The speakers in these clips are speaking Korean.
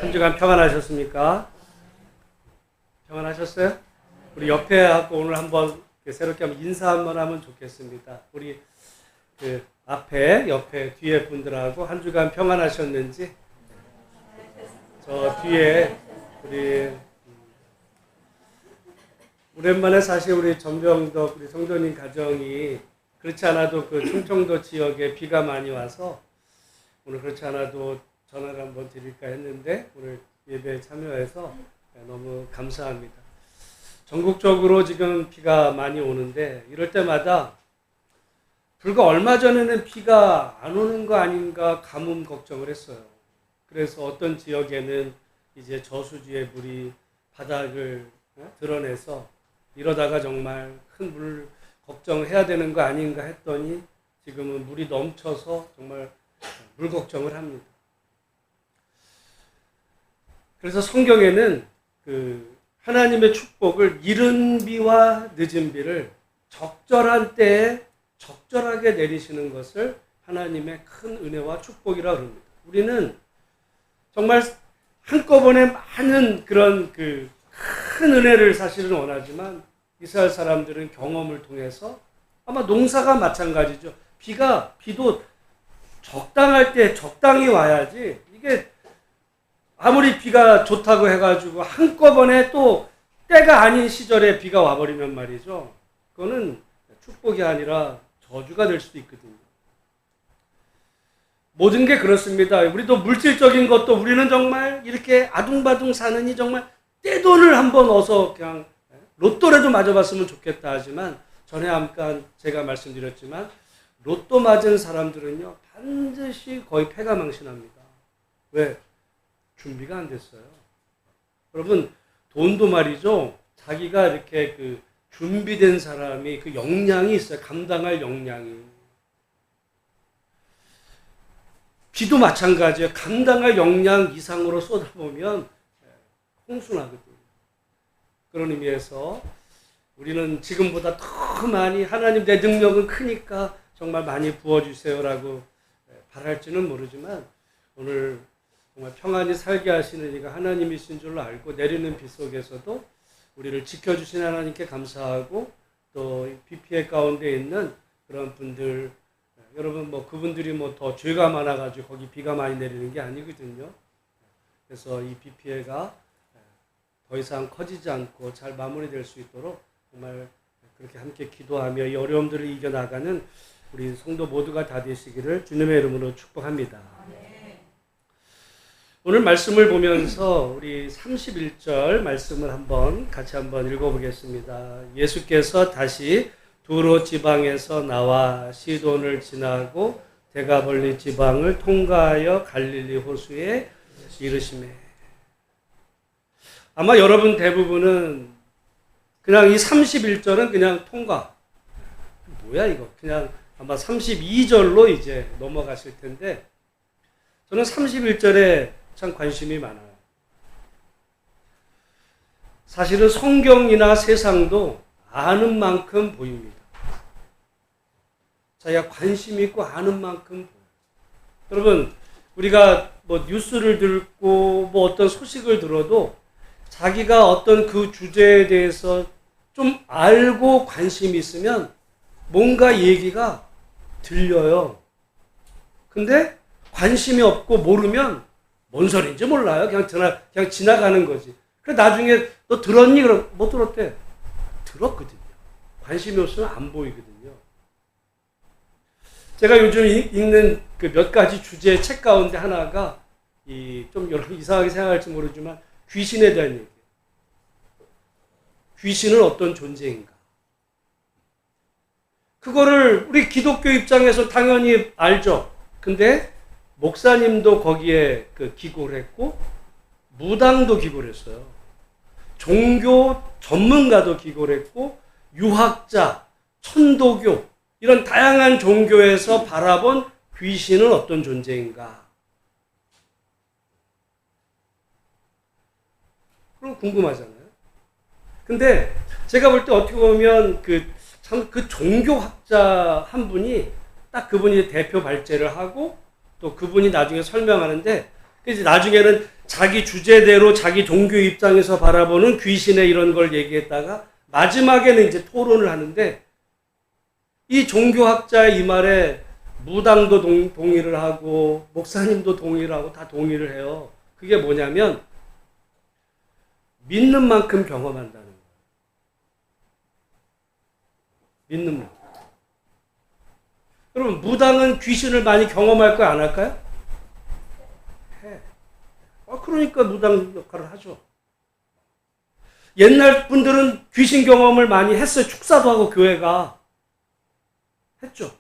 한 주간 평안하셨습니까? 평안하셨어요? 우리 옆에 하고 오늘 한번 새롭게 한번 인사 한번 하면 좋겠습니다. 우리 그 앞에, 옆에, 뒤에 분들하고 한 주간 평안하셨는지. 저 뒤에 우리 오랜만에 사실 우리 전병덕 우리 성도님 가정이 그렇지 않아도 그 충청도 지역에 비가 많이 와서 오늘 그렇지 않아도 전화를 한번 드릴까 했는데 오늘 예배에 참여해서 너무 감사합니다. 전국적으로 지금 비가 많이 오는데 이럴 때마다 불과 얼마 전에는 비가 안 오는 거 아닌가 가뭄 걱정을 했어요. 그래서 어떤 지역에는 이제 저수지의 물이 바닥을 드러내서 이러다가 정말 큰 물 걱정해야 되는 거 아닌가 했더니 지금은 물이 넘쳐서 정말 물 걱정을 합니다. 그래서 성경에는 그 하나님의 축복을 이른 비와 늦은 비를 적절한 때에 적절하게 내리시는 것을 하나님의 큰 은혜와 축복이라고 합니다. 우리는 정말 한꺼번에 많은 그런 그 큰 은혜를 사실은 원하지만 이스라엘 사람들은 경험을 통해서 아마 농사가 마찬가지죠. 비도 적당할 때 적당히 와야지 이게 아무리 비가 좋다고 해가지고 한꺼번에 또 때가 아닌 시절에 비가 와버리면 말이죠. 그거는 축복이 아니라 저주가 될 수도 있거든요. 모든 게 그렇습니다. 우리도 물질적인 것도 우리는 정말 이렇게 아둥바둥 사느니 정말 떼돈을 한번 얻어서 그냥 로또라도 맞아봤으면 좋겠다 하지만 전에 잠깐 제가 말씀드렸지만 로또 맞은 사람들은요 반드시 거의 패가망신합니다. 왜? 준비가 안 됐어요. 여러분 돈도 말이죠. 자기가 이렇게 그 준비된 사람이 그 역량이 있어요. 감당할 역량이. 비도 마찬가지예요. 감당할 역량 이상으로 쏟아보면 홍수나거든요. 그런 의미에서 우리는 지금보다 더 많이 하나님 내 능력은 크니까 정말 많이 부어주세요라고 바랄지는 모르지만 오늘 정말 평안히 살게 하시는 이가 하나님이신 줄로 알고 내리는 비 속에서도 우리를 지켜주신 하나님께 감사하고 또 비 피해 가운데 있는 그런 분들 여러분 뭐 그분들이 뭐 더 죄가 많아가지고 거기 비가 많이 내리는 게 아니거든요. 그래서 이 비 피해가 더 이상 커지지 않고 잘 마무리될 수 있도록 정말 그렇게 함께 기도하며 이 어려움들을 이겨나가는 우리 성도 모두가 다 되시기를 주님의 이름으로 축복합니다. 오늘 말씀을 보면서 우리 31절 말씀을 같이 한번 읽어보겠습니다. 예수께서 다시 두로 지방에서 나와 시돈을 지나고 데가볼리 지방을 통과하여 갈릴리 호수에 이르시매. 아마 여러분 대부분은 그냥 이 31절은 그냥 통과. 뭐야 이거? 그냥 아마 32절로 이제 넘어가실 텐데 저는 31절에 참 관심이 많아요. 사실은 성경이나 세상도 아는 만큼 보입니다. 자기가 관심 있고 아는 만큼 보여요. 여러분 우리가 뭐 뉴스를 듣고 뭐 어떤 소식을 들어도 자기가 어떤 그 주제에 대해서 좀 알고 관심이 있으면 뭔가 얘기가 들려요. 근데 관심이 없고 모르면 뭔 소리인지 몰라요. 그냥 지나가는 거지. 그래 나중에 너 들었니? 그럼 못 들었대. 들었거든요. 관심이 없으면 안 보이거든요. 제가 요즘 읽는 그 몇 가지 주제의 책 가운데 하나가 좀 여러분 이상하게 생각할지 모르지만 귀신에 대한 얘기예요. 귀신은 어떤 존재인가? 그거를 우리 기독교 입장에서 당연히 알죠. 근데 목사님도 거기에 기고를 했고 무당도 기고를 했어요. 종교 전문가도 기고를 했고 유학자, 천도교 이런 다양한 종교에서 바라본 귀신은 어떤 존재인가? 그럼 궁금하잖아요. 근데 제가 볼 때 어떻게 보면 그 종교학자 한 분이 딱 그분이 대표 발제를 하고 또 그분이 나중에 설명하는데 그래서 나중에는 자기 주제대로 자기 종교 입장에서 바라보는 귀신의 이런 걸 얘기했다가 마지막에는 이제 토론을 하는데 이 종교학자의 이 말에 무당도 동의를 하고 목사님도 동의를 하고 다 동의를 해요. 그게 뭐냐면 믿는 만큼 경험한다는 거예요. 믿는 만큼. 여러분 무당은 귀신을 많이 경험할 거야 안 할까요? 해. 그러니까 무당 역할을 하죠. 옛날 분들은 귀신 경험을 많이 했어요. 축사도 하고 교회가 했죠.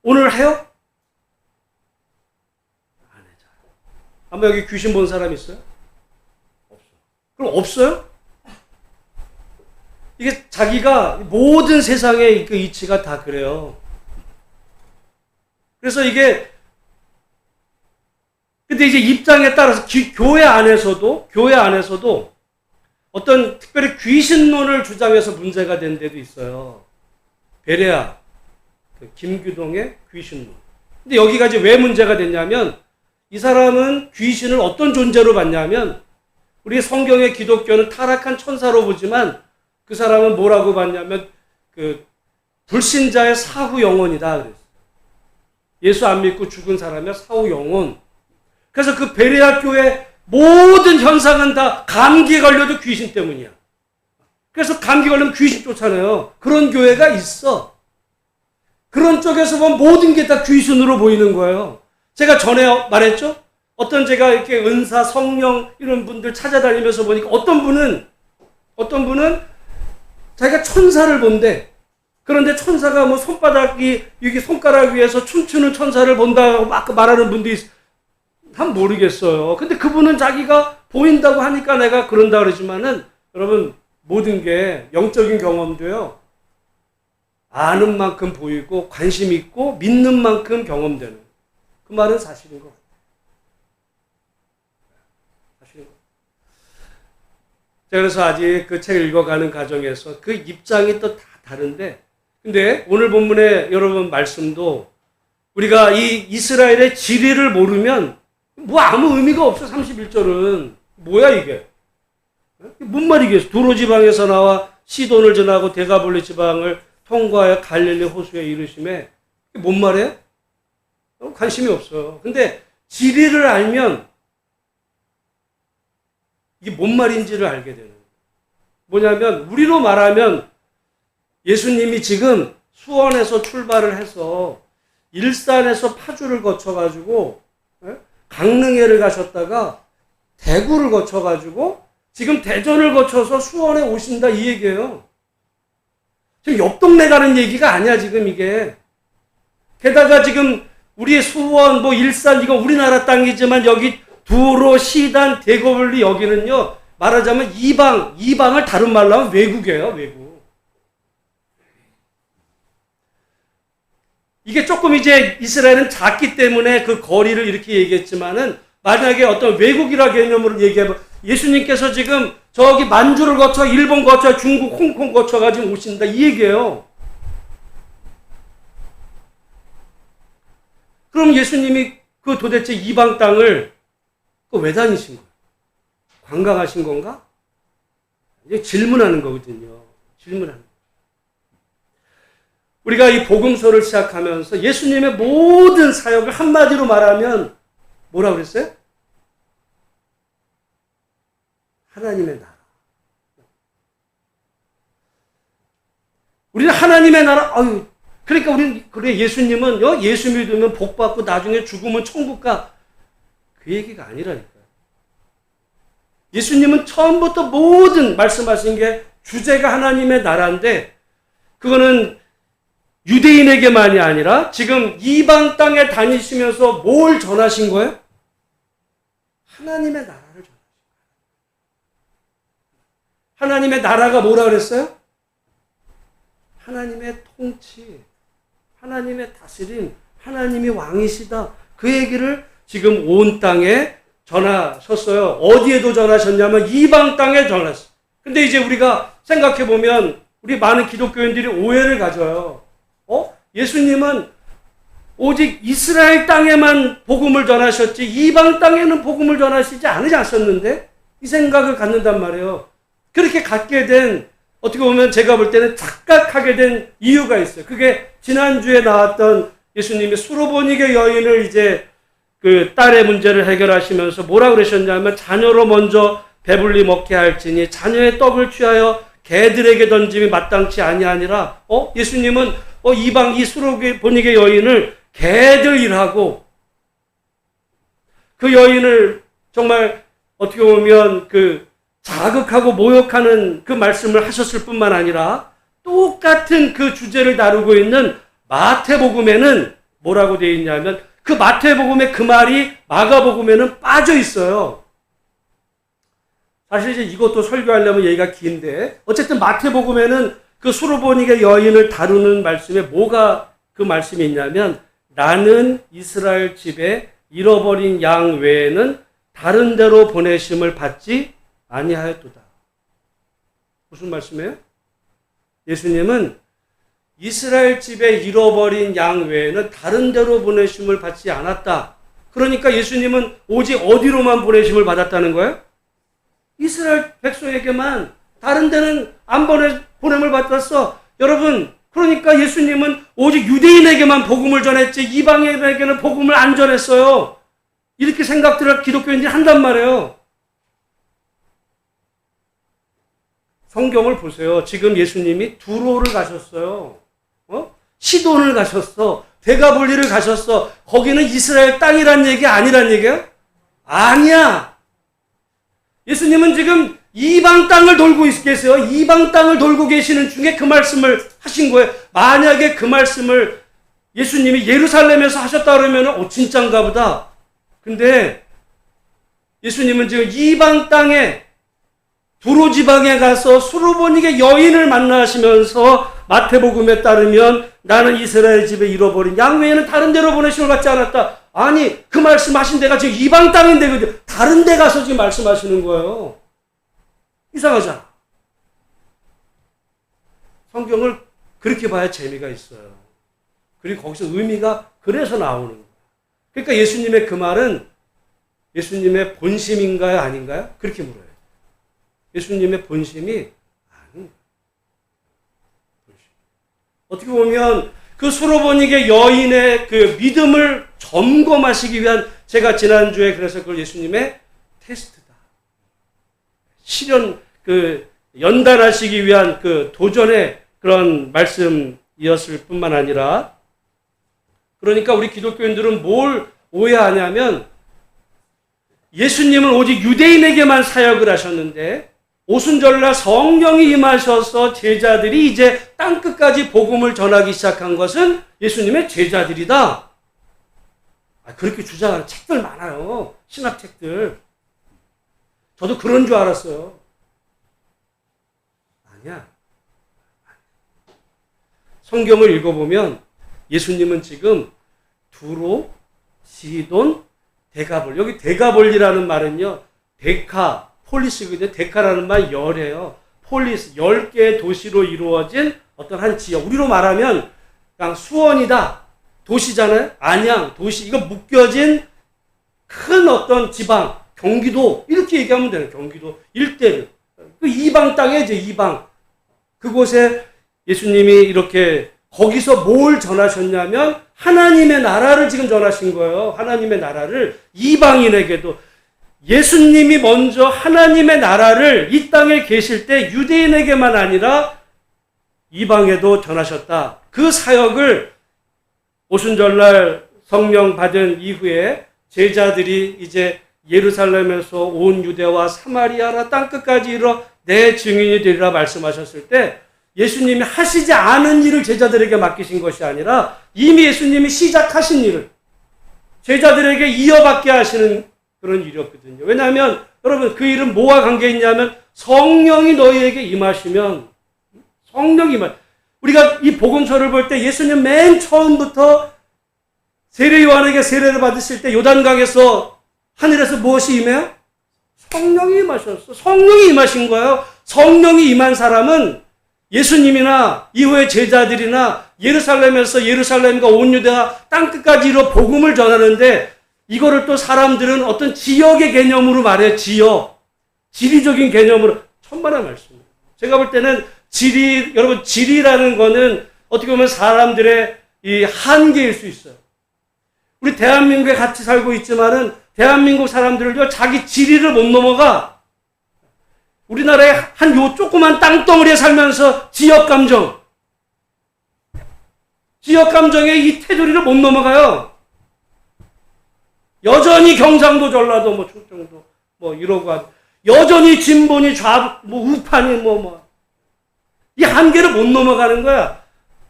오늘 해요? 안 해요. 아마 여기 귀신 본 사람 있어요? 없어요. 그럼 없어요? 이게 자기가 모든 세상의 그 이치가 다 그래요. 그래서 이게 근데 이제 입장에 따라서 교회 안에서도 어떤 특별히 귀신론을 주장해서 문제가 된 데도 있어요. 베레아, 김규동의 귀신론. 근데 여기가 이제 왜 문제가 됐냐면 이 사람은 귀신을 어떤 존재로 봤냐면 우리 성경의 기독교는 타락한 천사로 보지만 그 사람은 뭐라고 봤냐면 그 불신자의 사후 영혼이다 그랬어요. 예수 안 믿고 죽은 사람의 사후 영혼. 그래서 그 베레아 교회 모든 현상은 다 감기에 걸려도 귀신 때문이야. 그래서 감기 걸리면 귀신 쫓아내요. 그런 교회가 있어. 그런 쪽에서 보면 모든 게 다 귀신으로 보이는 거예요. 제가 전에 말했죠? 어떤 제가 이렇게 은사, 성령 이런 분들 찾아다니면서 보니까 어떤 분은 자기가 천사를 본대. 그런데 천사가 뭐 여기 손가락 위에서 춤추는 천사를 본다고 막 말하는 분도 난 모르겠어요. 근데 그분은 자기가 보인다고 하니까 내가 그런다 그러지만은 여러분 모든 게 영적인 경험도요. 아는 만큼 보이고 관심 있고 믿는 만큼 경험되는 그 말은 사실인 것 같아요. 사실인 것 같아요. 그래서 아직 그 책을 읽어가는 과정에서 그 입장이 또 다 다른데 근데 오늘 본문의 여러분 말씀도 우리가 이 이스라엘의 지리를 모르면 뭐 아무 의미가 없어. 31절은 뭐야 이게? 뭔 말이겠어? 두로 지방에서 나와 시돈을 지나고 데가볼리 지방을 통과하여 갈릴리 호수에 이르심에 뭔 말이에요? 관심이 없어요. 근데 지리를 알면 이게 뭔 말인지를 알게 되는 거예요. 뭐냐면 우리로 말하면 예수님이 지금 수원에서 출발을 해서 일산에서 파주를 거쳐가지고 강릉에를 가셨다가 대구를 거쳐가지고 지금 대전을 거쳐서 수원에 오신다 이 얘기예요. 지금 옆 동네 가는 얘기가 아니야 지금 이게. 게다가 지금 우리의 수원 뭐 일산 이거 우리나라 땅이지만 여기 두로 시단 대거블리 여기는요 말하자면 이방을 다른 말로 하면 외국이에요. 외국. 이게 조금 이제 이스라엘은 작기 때문에 그 거리를 이렇게 얘기했지만은 만약에 어떤 외국이라 개념으로 얘기하면 예수님께서 지금 저기 만주를 거쳐 일본 거쳐 중국 홍콩 거쳐가지고 오신다 이 얘기예요. 그럼 예수님이 그 도대체 이방 땅을 왜 다니신 거예요? 관광하신 건가? 이제 질문하는 거거든요. 질문하는 거예요. 우리가 이 복음서를 시작하면서 예수님의 모든 사역을 한마디로 말하면 뭐라고 그랬어요? 하나님의 나라. 우리는 하나님의 나라, 그러니까 그래, 예수님은, 예수 믿으면 복 받고 나중에 죽으면 천국 가. 그 얘기가 아니라니까요. 예수님은 처음부터 모든 말씀하신 게 주제가 하나님의 나라인데, 그거는 유대인에게만이 아니라 지금 이방 땅에 다니시면서 뭘 전하신 거예요? 하나님의 나라를 전하신 거예요. 하나님의 나라가 뭐라 그랬어요? 하나님의 통치, 하나님의 다스림, 하나님이 왕이시다. 그 얘기를 지금 온 땅에 전하셨어요. 어디에도 전하셨냐면 이방 땅에 전하셨어요. 근데 이제 우리가 생각해보면 우리 많은 기독교인들이 오해를 가져요. 예수님은 오직 이스라엘 땅에만 복음을 전하셨지 이방 땅에는 복음을 전하시지 않으셨는데 이 생각을 갖는단 말이에요. 그렇게 갖게 된 어떻게 보면 제가 볼 때는 착각하게 된 이유가 있어요. 그게 지난주에 나왔던 예수님이 수로보니게 여인을 이제 그 딸의 문제를 해결하시면서 뭐라 그러셨냐면 자녀로 먼저 배불리 먹게 할지니 자녀의 떡을 취하여 개들에게 던짐이 마땅치 아니하니라. 예수님은 이방 이 수로보니게 여인을 개들 일하고 그 여인을 정말 어떻게 보면 그 자극하고 모욕하는 그 말씀을 하셨을 뿐만 아니라 똑같은 그 주제를 다루고 있는 마태복음에는 뭐라고 되어 있냐면 그 마태복음의 그 말이 마가복음에는 빠져 있어요. 사실 이제 이것도 설교하려면 얘기가 긴데 어쨌든 마태복음에는 그 수로보니게 여인을 다루는 말씀에 뭐가 그 말씀이 있냐면 나는 이스라엘 집에 잃어버린 양 외에는 다른 데로 보내심을 받지 아니하였도다. 무슨 말씀이에요? 예수님은 이스라엘 집에 잃어버린 양 외에는 다른 데로 보내심을 받지 않았다. 그러니까 예수님은 오직 어디로만 보내심을 받았다는 거예요? 이스라엘 백성에게만. 다른 데는 안 보냄을 받았어. 여러분, 그러니까 예수님은 오직 유대인에게만 복음을 전했지 이방인에게는 복음을 안 전했어요. 이렇게 생각들을 기독교인들이 한단 말이에요. 성경을 보세요. 지금 예수님이 두로를 가셨어요. 시돈을 가셨어. 데가볼리를 가셨어. 거기는 이스라엘 땅이란 얘기 아니란 얘기예요? 아니야. 예수님은 지금 이방 땅을 돌고 계세요. 이방 땅을 돌고 계시는 중에 그 말씀을 하신 거예요. 만약에 그 말씀을 예수님이 예루살렘에서 하셨다 그러면 진짠가 보다. 근데 예수님은 지금 이방 땅에 두로 지방에 가서 수로보니게 여인을 만나시면서 마태복음에 따르면 나는 이스라엘 집에 잃어버린 양 외에는 다른 데로 보내심을 받지 않았다. 아니 그 말씀하신 데가 지금 이방 땅인데 다른 데 가서 지금 말씀하시는 거예요. 이상하잖아. 성경을 그렇게 봐야 재미가 있어요. 그리고 거기서 의미가 그래서 나오는 거예요. 그러니까 예수님의 그 말은 예수님의 본심인가요? 아닌가요? 그렇게 물어요. 예수님의 본심이 아닌 거예요. 어떻게 보면 그 수로보니게 여인의 그 믿음을 점검하시기 위한 제가 지난주에 그래서 그걸 예수님의 테스트다. 실현 연단하시기 위한 그 도전의 그런 말씀이었을 뿐만 아니라 그러니까 우리 기독교인들은 뭘 오해하냐면 예수님은 오직 유대인에게만 사역을 하셨는데 오순절날 성령이 임하셔서 제자들이 이제 땅끝까지 복음을 전하기 시작한 것은 예수님의 제자들이다. 그렇게 주장하는 책들 많아요. 신학책들. 저도 그런 줄 알았어요. 아니야. 성경을 읽어보면 예수님은 지금 두로, 시돈, 데가볼. 여기 데가볼이라는 말은요. 폴리스거든요. 데카라는 말 열이에요. 폴리스, 10개의 도시로 이루어진 어떤 한 지역. 우리로 말하면 그냥 수원이다. 도시잖아요. 안양, 도시. 이거 묶여진 큰 어떤 지방, 경기도. 이렇게 얘기하면 되는 경기도 일대를. 그 이방 땅에 이제 이방. 그곳에 예수님이 이렇게 거기서 뭘 전하셨냐면 하나님의 나라를 지금 전하신 거예요. 하나님의 나라를 이방인에게도. 예수님이 먼저 하나님의 나라를 이 땅에 계실 때 유대인에게만 아니라 이방에도 전하셨다. 그 사역을 오순절날 성령 받은 이후에 제자들이 이제 예루살렘에서 온 유대와 사마리아라 땅끝까지 이르러 내 증인이 되리라 말씀하셨을 때 예수님이 하시지 않은 일을 제자들에게 맡기신 것이 아니라 이미 예수님이 시작하신 일을 제자들에게 이어받게 하시는 그런 일이었거든요. 왜냐하면 여러분 그 일은 뭐와 관계 있냐면 성령이 너희에게 임하시면 우리가 이 복음서를 볼 때 예수님 맨 처음부터 세례 요한에게 세례를 받으실 때 요단강에서 하늘에서 무엇이 임해요? 성령이 임하셨어. 성령이 임하신 거예요. 성령이 임한 사람은 예수님이나 이후의 제자들이나 예루살렘에서 예루살렘과 온 유대와 땅끝까지 이뤄 복음을 전하는데 이거를 또 사람들은 어떤 지역의 개념으로 말해요. 지리적인 개념으로. 천만의 말씀이에요. 제가 볼 때는 여러분 지리라는 거는 어떻게 보면 사람들의 이 한계일 수 있어요. 우리 대한민국에 같이 살고 있지만은 대한민국 사람들은요, 자기 지리를 못 넘어가. 우리나라의 한 요 조그만 땅덩어리에 살면서 지역감정의 이 테두리를 못 넘어가요. 여전히 경상도, 전라도, 충청도, 이러고, 여전히 진보니 우파니, 이 한계를 못 넘어가는 거야.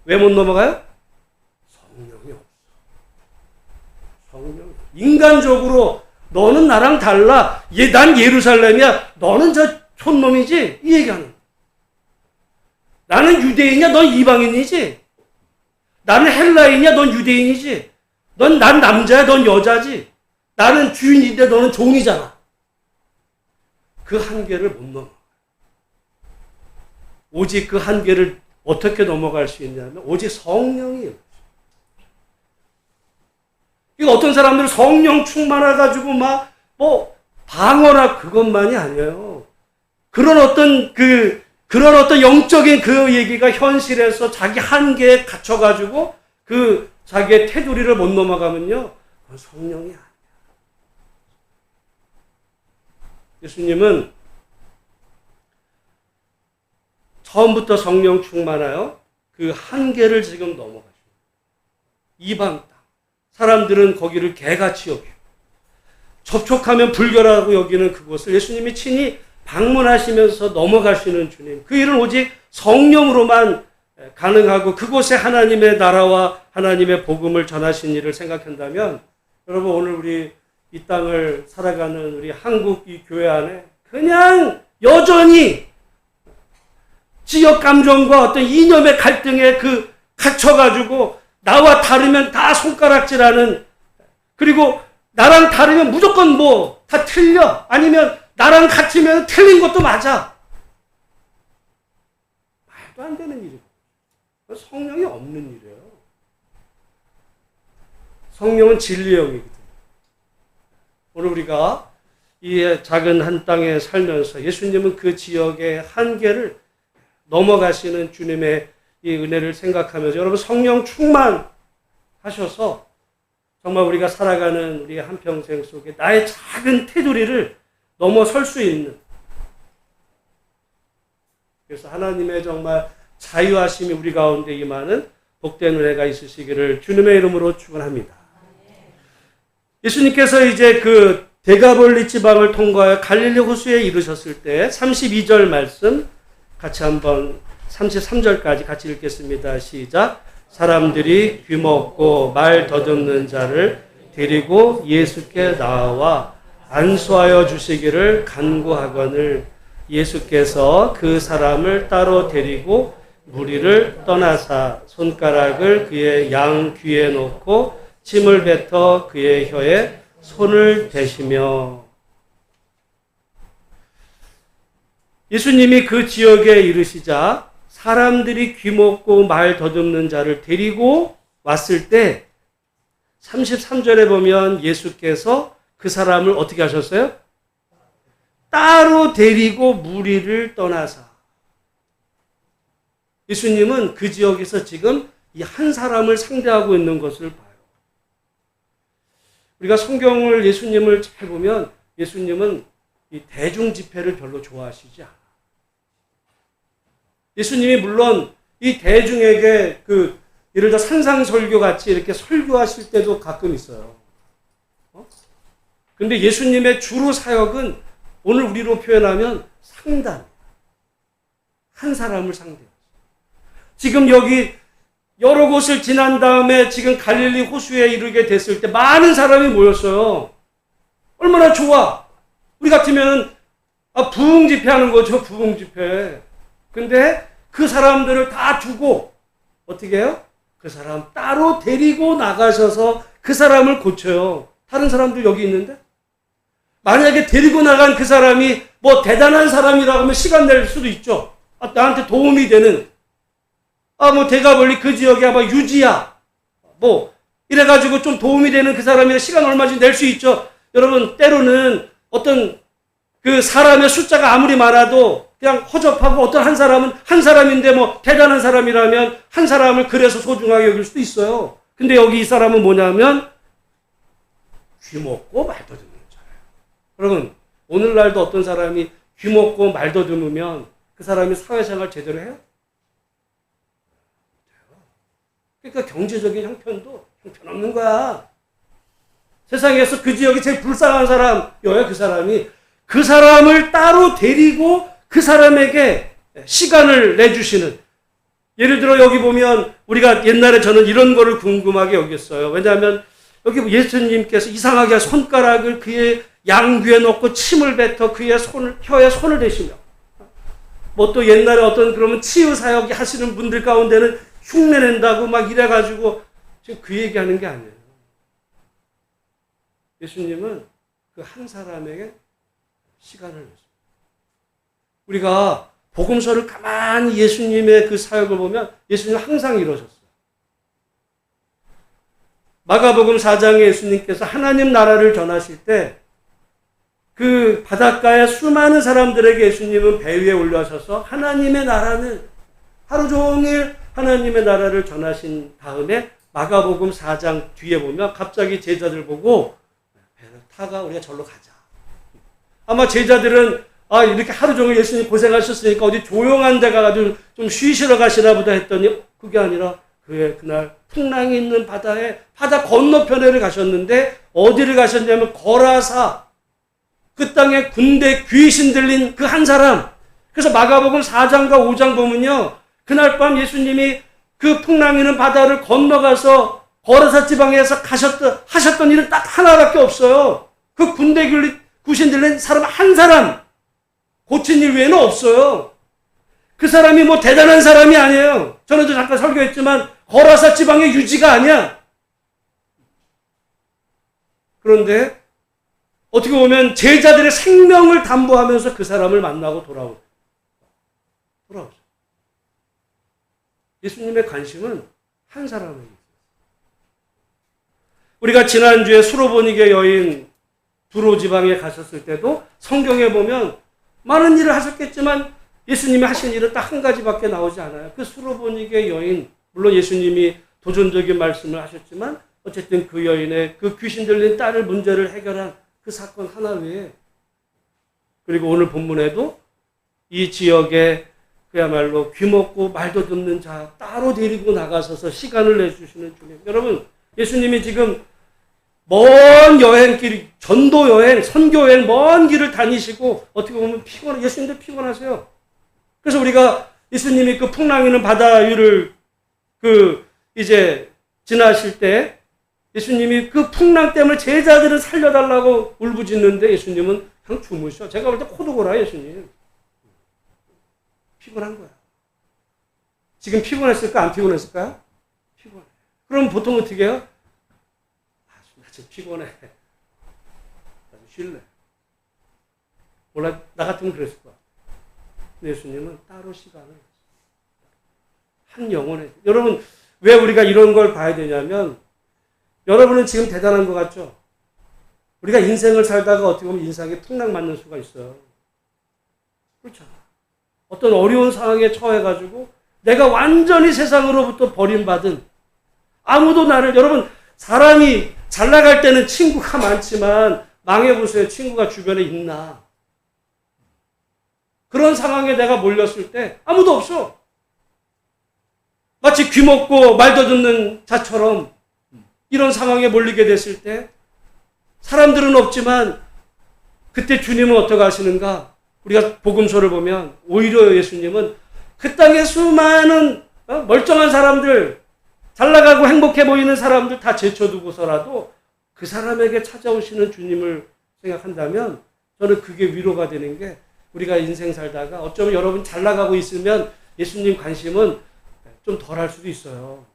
왜 못 넘어가요? 성령이 없어. 성령. 인간적으로, 너는 나랑 달라. 난 예루살렘이야. 너는 저 촌놈이지? 이 얘기하는. 나는 유대인이야. 넌 이방인이지? 나는 헬라인이야. 넌 유대인이지? 난 남자야. 넌 여자지? 나는 주인인데 너는 종이잖아. 그 한계를 못 넘어. 오직 그 한계를 어떻게 넘어갈 수 있냐면 오직 성령이에요. 이거 어떤 사람들은 성령 충만해가지고 방어나 그것만이 아니에요. 그런 어떤 영적인 그 얘기가 현실에서 자기 한계에 갇혀가지고 그 자기의 테두리를 못 넘어가면요. 그건 성령이 아니에요. 예수님은 처음부터 성령 충만하여 그 한계를 지금 넘어가십니다. 이방 땅. 사람들은 거기를 개같이 여기고 접촉하면 불결하고 여기는 그곳을 예수님이 친히 방문하시면서 넘어가시는 주님. 그 일은 오직 성령으로만 가능하고 그곳에 하나님의 나라와 하나님의 복음을 전하신 일을 생각한다면 여러분 오늘 우리 이 땅을 살아가는 우리 한국 이 교회 안에 그냥 여전히 지역 감정과 어떤 이념의 갈등에 갇혀가지고 나와 다르면 다 손가락질하는 그리고 나랑 다르면 무조건 다 틀려 아니면 나랑 같으면 틀린 것도 맞아. 말도 안 되는 일이고 성령이 없는 일이에요. 성령은 진리의 영이거든요. 오늘 우리가 이 작은 한 땅에 살면서 예수님은 그 지역의 한계를 넘어가시는 주님의 이 은혜를 생각하면서 여러분 성령 충만하셔서 정말 우리가 살아가는 우리 한평생 속에 나의 작은 테두리를 넘어설 수 있는 그래서 하나님의 정말 자유하심이 우리 가운데 임하는 복된 은혜가 있으시기를 주님의 이름으로 축원합니다. 예수님께서 이제 그 데가볼리 지방을 통과하여 갈릴리 호수에 이르셨을 때 32절 말씀 같이 한번 33절까지 같이 읽겠습니다. 시작. 사람들이 귀먹고 말 더듬는 자를 데리고 예수께 나와 안수하여 주시기를 간구하거늘 예수께서 그 사람을 따로 데리고 무리를 떠나사 손가락을 그의 양 귀에 놓고 침을 뱉어 그의 혀에 손을 대시며 예수님이 그 지역에 이르시자 사람들이 귀먹고 말 더듬는 자를 데리고 왔을 때 33절에 보면 예수께서 그 사람을 어떻게 하셨어요? 따로 데리고 무리를 떠나사 예수님은 그 지역에서 지금 이 한 사람을 상대하고 있는 것을 봐요. 우리가 성경을 예수님을 잘 보면 예수님은 이 대중 집회를 별로 좋아하시지 않아요. 예수님이 물론 이 대중에게 예를 들어 산상설교 같이 이렇게 설교하실 때도 가끔 있어요. 근데 예수님의 주로 사역은 오늘 우리로 표현하면 상담. 한 사람을 상대해요. 지금 여기 여러 곳을 지난 다음에 지금 갈릴리 호수에 이르게 됐을 때 많은 사람이 모였어요. 얼마나 좋아. 우리 같으면 부흥 집회하는 거죠. 부흥 집회. 근데 그 사람들을 다 두고 어떻게 해요? 그 사람 따로 데리고 나가셔서 그 사람을 고쳐요. 다른 사람들 여기 있는데? 만약에 데리고 나간 그 사람이 대단한 사람이라고 하면 시간 낼 수도 있죠. 나한테 도움이 되는 뭐 대가벌리 그 지역에 아마 유지야. 뭐 이래가지고 좀 도움이 되는 그 사람이 시간 얼마든지 낼 수 있죠. 여러분 때로는 어떤 그 사람의 숫자가 아무리 많아도 그냥 허접하고 어떤 한 사람은 한 사람인데 뭐 대단한 사람이라면 한 사람을 그래서 소중하게 여길 수도 있어요. 근데 여기 이 사람은 뭐냐면 귀먹고 말도 듣는 자예요. 여러분 오늘날도 어떤 사람이 귀먹고 말도 듣으면 그 사람이 사회생활 제대로 해요? 그러니까 경제적인 형편도 형편없는 거야. 세상에서 그 지역이 제일 불쌍한 사람이어야 그 사람이 그 사람을 따로 데리고 그 사람에게 시간을 내주시는. 예를 들어 여기 보면 우리가 옛날에 저는 이런 거를 궁금하게 여겼어요. 왜냐하면 여기 예수님께서 이상하게 손가락을 그의 양귀에 놓고 침을 뱉어 그의 혀에 손을 대시며 뭐 또 옛날에 어떤 그러면 치유 사역 하시는 분들 가운데는 흉내 낸다고 막 이래가지고 지금 그 얘기하는 게 아니에요. 예수님은 그 한 사람에게 시간을 냈어요. 우리가 복음서를 가만히 예수님의 그 사역을 보면 예수님은 항상 이러셨어요. 마가복음 4장에 예수님께서 하나님 나라를 전하실 때 그 바닷가에 수많은 사람들에게 예수님은 배 위에 올라서서 하나님의 나라는 하루 종일 하나님의 나라를 전하신 다음에 마가복음 4장 뒤에 보면 갑자기 제자들 보고 배를 타가 우리가 절로 가자. 아마 제자들은 이렇게 하루 종일 예수님 고생하셨으니까 어디 조용한 데 가가지고 좀 쉬시러 가시나 보다 했더니 그게 아니라 그날 풍랑이 있는 바다에 바다 건너편에를 가셨는데 어디를 가셨냐면 거라사 그 땅에 군대 귀신 들린 그 한 사람. 그래서 마가복음 4장과 5장 보면요. 그날 밤 예수님이 그 풍랑 있는 바다를 건너가서 거라사 지방에서 하셨던 일은 딱 하나밖에 없어요. 그 군대 귀신 들린 사람 한 사람 고친 일 외에는 없어요. 그 사람이 뭐 대단한 사람이 아니에요. 저는 잠깐 설교했지만 거라사 지방의 유지가 아니야. 그런데 어떻게 보면 제자들의 생명을 담보하면서 그 사람을 만나고 돌아오죠. 예수님의 관심은 한 사람에게 있어요. 우리가 지난주에 수로보니게 여인 두로 지방에 가셨을 때도 성경에 보면 많은 일을 하셨겠지만 예수님이 하신 일은 딱 한 가지밖에 나오지 않아요. 그 수로보니게 여인, 물론 예수님이 도전적인 말씀을 하셨지만 어쨌든 그 여인의 그 귀신 들린 딸을 문제를 해결한 그 사건 하나 외에, 그리고 오늘 본문에도 이 지역에 그야말로 귀먹고 말도 듣는 자 따로 데리고 나가서서 시간을 내주시는 주님. 여러분 예수님이 지금 먼 여행길, 전도 여행, 선교 여행, 먼 길을 다니시고 어떻게 보면 예수님도 피곤하세요. 그래서 우리가 예수님이 그 풍랑 있는 바다 위를 이제 지나실 때 예수님이 그 풍랑 때문에 제자들을 살려달라고 울부짖는데 예수님은 그냥 주무셔. 제가 볼 때 코드고라 예수님. 피곤한 거야. 지금 피곤했을까? 안 피곤했을까요? 피곤해. 그럼 보통 어떻게 해요? 나 지금 피곤해. 나 좀 쉴래. 몰라, 나 같으면 그랬을 거야. 근데 예수님은 따로 시간을 한 영혼에. 여러분 왜 우리가 이런 걸 봐야 되냐면 여러분은 지금 대단한 것 같죠? 우리가 인생을 살다가 어떻게 보면 인생에 풍랑 맞는 수가 있어요. 그렇잖아. 어떤 어려운 상황에 처해가지고 내가 완전히 세상으로부터 버림받은 아무도 여러분 사람이 잘 나갈 때는 친구가 많지만 망해보세요. 친구가 주변에 있나? 그런 상황에 내가 몰렸을 때 아무도 없어. 마치 귀먹고 말도 듣는 자처럼 이런 상황에 몰리게 됐을 때 사람들은 없지만 그때 주님은 어떻게 하시는가? 우리가 복음서를 보면 오히려 예수님은 그 땅에 수많은 멀쩡한 사람들, 잘 나가고 행복해 보이는 사람들 다 제쳐두고서라도 그 사람에게 찾아오시는 주님을 생각한다면 저는 그게 위로가 되는 게 우리가 인생 살다가 어쩌면 여러분 잘 나가고 있으면 예수님 관심은 좀 덜할 수도 있어요.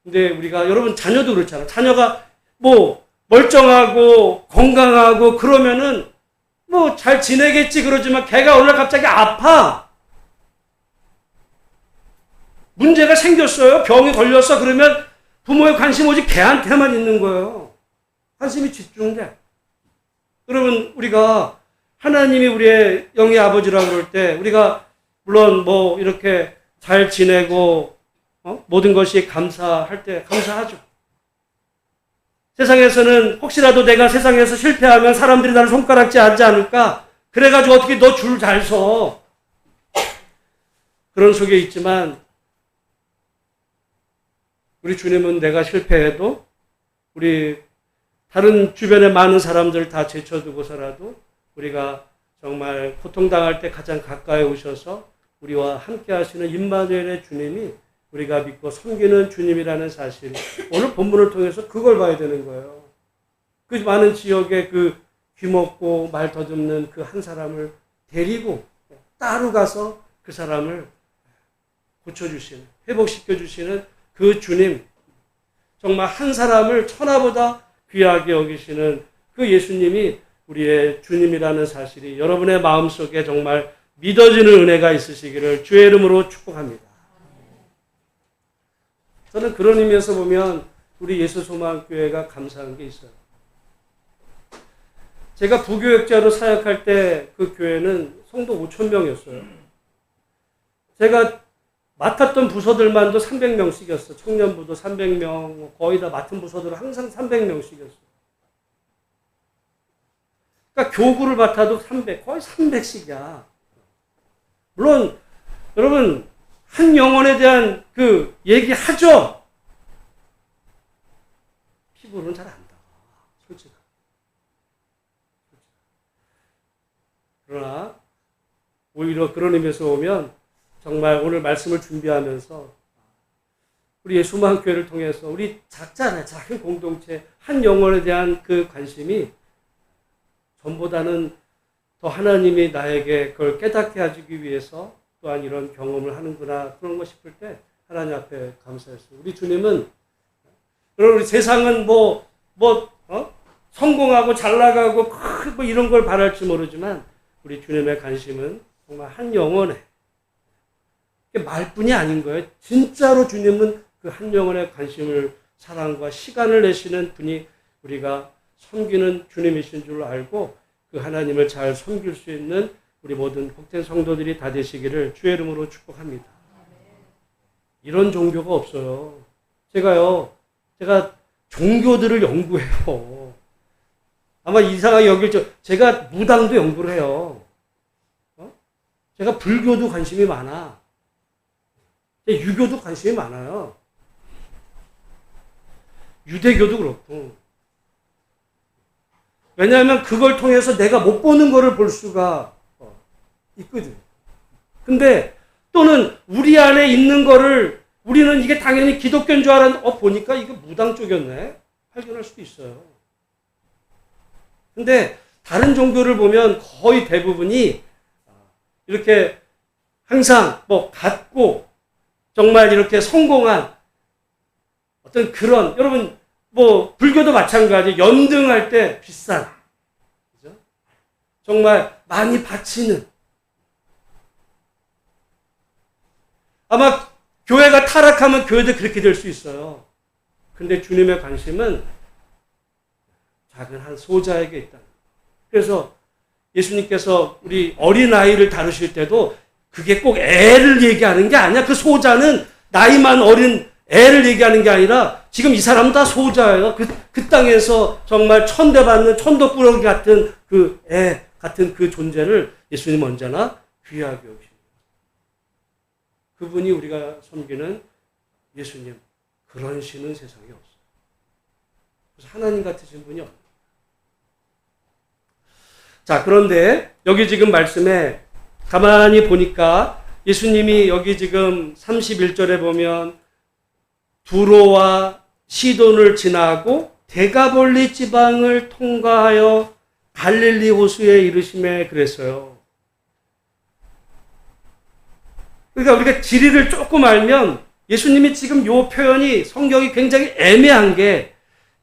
근데 우리가 여러분 자녀도 그렇잖아요. 자녀가 뭐 멀쩡하고 건강하고 그러면은 뭐 잘 지내겠지 그러지만 걔가 어느 날 갑자기 아파. 문제가 생겼어요. 병이 걸렸어. 그러면 부모의 관심 오직 걔한테만 있는 거예요. 관심이 집중돼. 그러면 우리가 하나님이 우리의 영의 아버지라고 그럴 때 우리가 물론 뭐 이렇게 잘 지내고 모든 것이 감사할 때 감사하죠. 세상에서는 혹시라도 내가 세상에서 실패하면 사람들이 나를 손가락질 하지 않을까? 그래가지고 어떻게 너 줄 잘 서. 그런 속에 있지만 우리 주님은 내가 실패해도 우리 다른 주변에 많은 사람들 다 제쳐두고서라도 우리가 정말 고통당할 때 가장 가까이 오셔서 우리와 함께 하시는 임마누엘의 주님이 우리가 믿고 섬기는 주님이라는 사실, 오늘 본문을 통해서 그걸 봐야 되는 거예요. 그 많은 지역에 그 귀먹고 말 더듬는 그 한 사람을 데리고 따로 가서 그 사람을 고쳐주시는, 회복시켜주시는 그 주님, 정말 한 사람을 천하보다 귀하게 여기시는 그 예수님이 우리의 주님이라는 사실이 여러분의 마음속에 정말 믿어지는 은혜가 있으시기를 주의 이름으로 축복합니다. 저는 그런 의미에서 보면 우리 예수소망교회가 감사한 게 있어요. 제가 부교역자로 사역할 때 그 교회는 성도 5,000명이었어요. 제가 맡았던 부서들만도 300명씩이었어. 청년부도 300명, 거의 다 맡은 부서들은 항상 300명씩이었어. 그러니까 교구를 맡아도 300, 거의 300씩이야. 물론 여러분 한 영혼에 대한 그 얘기하죠. 피부로는 잘 안 닿아. 솔직히. 그러나 오히려 그런 의미에서 보면 정말 오늘 말씀을 준비하면서 우리 예수만교회를 통해서 우리 작잖아요. 작은 공동체 한 영혼에 대한 그 관심이 전보다는 더 하나님이 나에게 그걸 깨닫게 해주기 위해서 또한 이런 경험을 하는구나 그런 거 싶을 때 하나님 앞에 감사했어요. 우리 주님은 우리 세상은 성공하고 잘 나가고 뭐 이런 걸 바랄지 모르지만 우리 주님의 관심은 정말 한 영혼에 말뿐이 아닌 거예요. 진짜로 주님은 그 한 영혼의 관심을 사랑과 시간을 내시는 분이 우리가 섬기는 주님이신 줄 알고 그 하나님을 잘 섬길 수 있는 우리 모든 복된 성도들이 다 되시기를 주의 이름으로 축복합니다. 이런 종교가 없어요. 제가 종교들을 연구해요. 아마 이상하게 여길죠. 제가 무당도 연구를 해요. 제가 불교도 관심이 많아. 유교도 관심이 많아요. 유대교도 그렇고. 왜냐하면 그걸 통해서 내가 못 보는 거를 볼 수가 있거든. 근데 또는 우리 안에 있는 거를 우리는 이게 당연히 기독교인 줄 알았는데 보니까 이거 무당 쪽이었네. 발견할 수도 있어요. 근데 다른 종교를 보면 거의 대부분이 이렇게 항상 갖고 정말 이렇게 성공한 어떤 그런, 여러분 불교도 마찬가지. 연등할 때 비싼, 그죠? 정말 많이 바치는. 아마 교회가 타락하면 교회도 그렇게 될 수 있어요. 근데 주님의 관심은 작은 한 소자에게 있다. 그래서 예수님께서 우리 어린아이를 다루실 때도 그게 꼭 애를 얘기하는 게 아니야. 그 소자는 나이만 어린 애를 얘기하는 게 아니라 지금 이 사람 다 소자예요. 그 땅에서 정말 천대받는 천도꾸러기 같은 그 애 같은 그 존재를 예수님 언제나 귀하게 여기십니다. 그분이 우리가 섬기는 예수님, 그런 신은 세상에 없어요. 그래서 하나님 같으신 분이 없어요. 자, 그런데 여기 지금 말씀에 가만히 보니까 예수님이 여기 지금 31절에 보면 두로와 시돈을 지나고 데가볼리 지방을 통과하여 갈릴리 호수에 이르심에 그랬어요. 그러니까 우리가 지리를 조금 알면 예수님이 지금 요 표현이 성경이 굉장히 애매한 게